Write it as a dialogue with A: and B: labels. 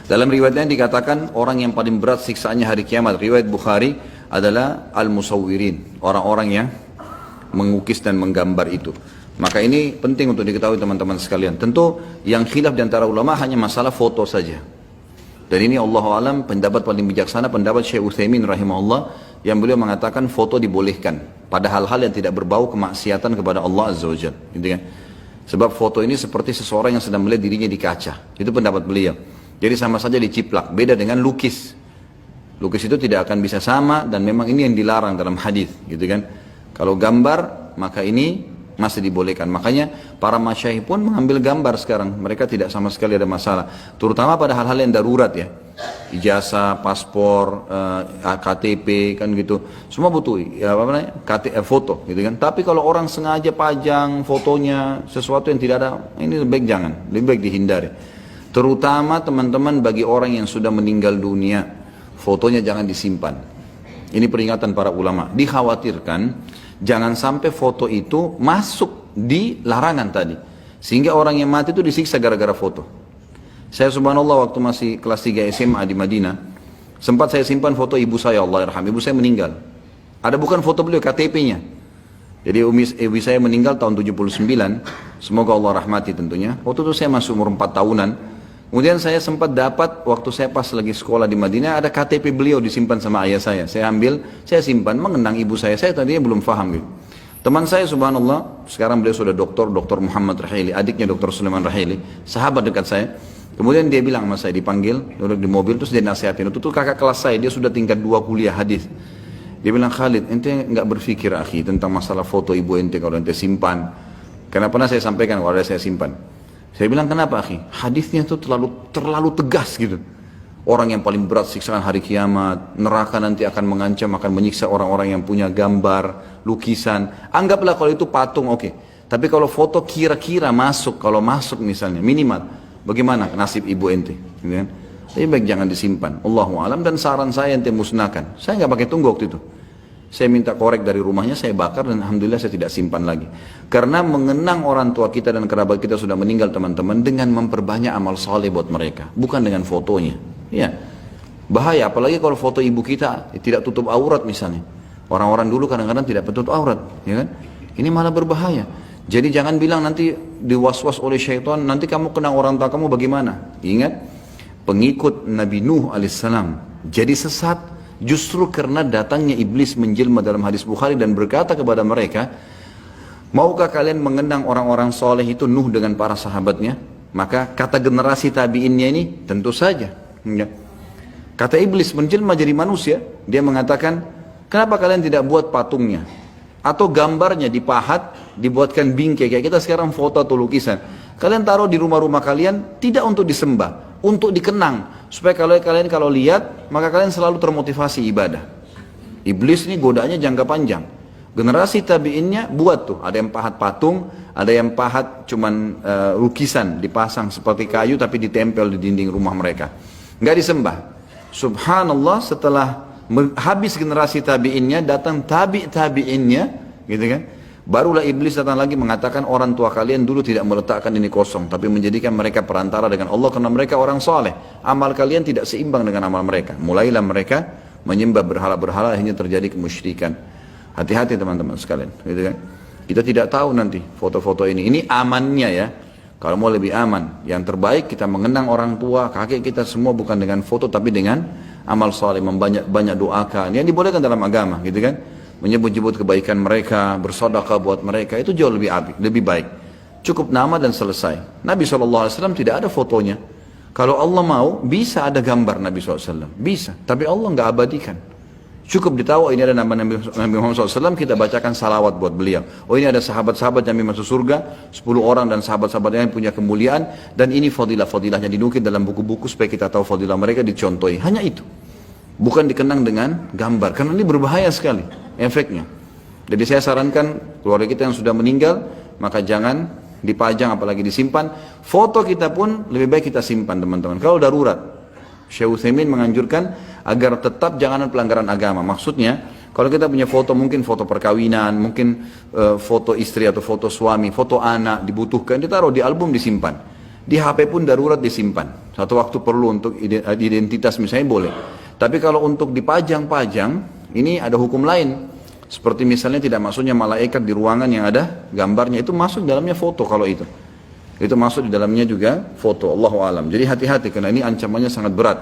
A: Dalam riwayatnya dikatakan orang yang paling berat siksaannya hari kiamat, riwayat Bukhari, adalah al-musawwirin, orang-orang yang mengukis dan menggambar itu. Maka ini penting untuk diketahui teman-teman sekalian. Tentu yang khilaf di antara ulama hanya masalah foto saja. Dan ini Allahu alam pendapat paling bijaksana, pendapat Syekh Utsaimin rahimahullah, yang beliau mengatakan foto dibolehkan pada hal-hal yang tidak berbau kemaksiatan kepada Allah Azza wa Jalla, gitu kan? Sebab foto ini seperti seseorang yang sedang melihat dirinya di kaca. Itu pendapat beliau. Jadi sama saja diciplak, beda dengan lukis. Lukis itu tidak akan bisa sama dan memang ini yang dilarang dalam hadis, gitu kan? Kalau gambar maka ini masih dibolehkan. Makanya para masyayikh pun mengambil gambar sekarang. Mereka tidak sama sekali ada masalah. Terutama pada hal-hal yang darurat ya. Ijazah, paspor, KTP kan gitu. Semua butuh foto gitu kan. Tapi kalau orang sengaja pajang fotonya sesuatu yang tidak ada, ini lebih baik jangan. Lebih baik dihindari. Terutama teman-teman bagi orang yang sudah meninggal dunia, fotonya jangan disimpan. Ini peringatan para ulama. Dikhawatirkan jangan sampai foto itu masuk di larangan tadi. Sehingga orang yang mati itu disiksa gara-gara foto. Saya subhanallah waktu masih kelas 3 SMA di Madinah, sempat saya simpan foto ibu saya, Allah yarham. Ibu saya meninggal. Ada bukan foto beliau, KTP-nya. Jadi ibu saya meninggal tahun 79. Semoga Allah rahmati tentunya. Waktu itu saya masih umur 4 tahunan. Kemudian saya sempat dapat waktu saya pas lagi sekolah di Madinah, ada KTP beliau disimpan sama ayah saya. Saya ambil, saya simpan, mengenang ibu saya tadinya belum paham gitu. Teman saya subhanallah, sekarang beliau sudah Dr. Muhammad Rahili, adiknya Dr. Sulaiman Rahili, sahabat dekat saya. Kemudian dia bilang sama saya, dipanggil, duduk di mobil, terus dia nasihatin. Itu tuh kakak kelas saya, dia sudah tingkat 2 kuliah hadis. Dia bilang, Khalid, ente nggak berpikir akhi tentang masalah foto ibu ente kalau ente simpan. Karena pernah saya sampaikan kalau ada saya simpan. Saya bilang, kenapa akhi? Hadisnya tuh terlalu tegas gitu. Orang yang paling berat siksaan hari kiamat, neraka nanti akan mengancam, akan menyiksa orang-orang yang punya gambar, lukisan. Anggaplah kalau itu patung, oke. Tapi kalau foto kira-kira masuk, kalau masuk misalnya, minimal. Bagaimana nasib ibu ente? Gitu kan? Lebih baik jangan disimpan. Allahu alam, dan saran saya ente musnahkan. Saya nggak pakai tunggu waktu itu. Saya minta korek dari rumahnya, saya bakar dan alhamdulillah saya tidak simpan lagi. Karena mengenang orang tua kita dan kerabat kita sudah meninggal teman-teman dengan memperbanyak amal saleh buat mereka, bukan dengan fotonya. Ya, bahaya. Apalagi kalau foto ibu kita tidak tutup aurat misalnya. Orang-orang dulu kadang-kadang tidak tutup aurat, ya kan? Ini malah berbahaya. Jadi jangan bilang nanti diwaswas oleh syaitan, nanti kamu kenang orang tua kamu bagaimana? Ingat, pengikut Nabi Nuh alaihissalam jadi sesat justru karena datangnya iblis menjelma dalam hadis Bukhari dan berkata kepada mereka, maukah kalian mengenang orang-orang soleh itu Nuh dengan para sahabatnya? Maka kata generasi tabi'innya ini, tentu saja. Kata iblis menjelma jadi manusia, dia mengatakan, kenapa kalian tidak buat patungnya? Atau gambarnya dipahat, dibuatkan bingkai kayak kita sekarang foto atau lukisan. Kalian taruh di rumah-rumah kalian tidak untuk disembah, untuk dikenang, supaya kalian kalau lihat maka kalian selalu termotivasi ibadah. Iblis ini godaannya jangka panjang. Generasi tabi'innya buat tuh, ada yang pahat patung, ada yang pahat cuman lukisan dipasang seperti kayu tapi ditempel di dinding rumah mereka. Nggak disembah. Subhanallah, setelah habis generasi tabi'innya, datang tabi'innya, gitu kan? Barulah iblis datang lagi mengatakan orang tua kalian dulu tidak meletakkan ini kosong, tapi menjadikan mereka perantara dengan Allah karena mereka orang soleh. Amal kalian tidak seimbang dengan amal mereka. Mulailah mereka menyembah berhala-berhala, akhirnya terjadi kemusyrikan. Hati-hati teman-teman sekalian, gitu kan? Kita tidak tahu nanti foto-foto ini. Ini amannya ya. Kalau mau lebih aman, yang terbaik kita mengenang orang tua, kakek kita semua bukan dengan foto tapi dengan amal saleh, banyak doakan yang dibolehkan dalam agama, gitu kan? Menyebut-nyebut kebaikan mereka, bersedekah buat mereka, itu jauh lebih baik. Cukup nama dan selesai. Nabi SAW tidak ada fotonya. Kalau Allah mau, bisa ada gambar Nabi SAW, bisa. Tapi Allah nggak abadikan. Cukup ditahu ini ada nama Nabi Muhammad SAW, kita bacakan salawat buat beliau. Oh ini ada sahabat-sahabat yang masuk surga, 10 orang dan sahabat-sahabat yang punya kemuliaan, dan ini fadilah-fadilahnya dinukil dalam buku-buku supaya kita tahu fadilah mereka, dicontohi. Hanya itu. Bukan dikenang dengan gambar, karena ini berbahaya sekali efeknya. Jadi saya sarankan keluarga kita yang sudah meninggal, maka jangan dipajang apalagi disimpan. Foto kita pun lebih baik kita simpan teman-teman. Kalau darurat, Syekh Utsaimin menganjurkan agar tetap jangan pelanggaran agama. Maksudnya, kalau kita punya foto, mungkin foto perkawinan, mungkin foto istri atau foto suami, foto anak dibutuhkan, ditaruh di album disimpan. Di HP pun darurat disimpan. Satu waktu perlu untuk identitas misalnya boleh. Tapi kalau untuk dipajang-pajang, ini ada hukum lain. Seperti misalnya tidak masuknya malaikat di ruangan yang ada gambarnya, itu masuk dalamnya foto kalau itu. Itu masuk di dalamnya juga foto, Allahu alam. Jadi hati-hati karena ini ancamannya sangat berat.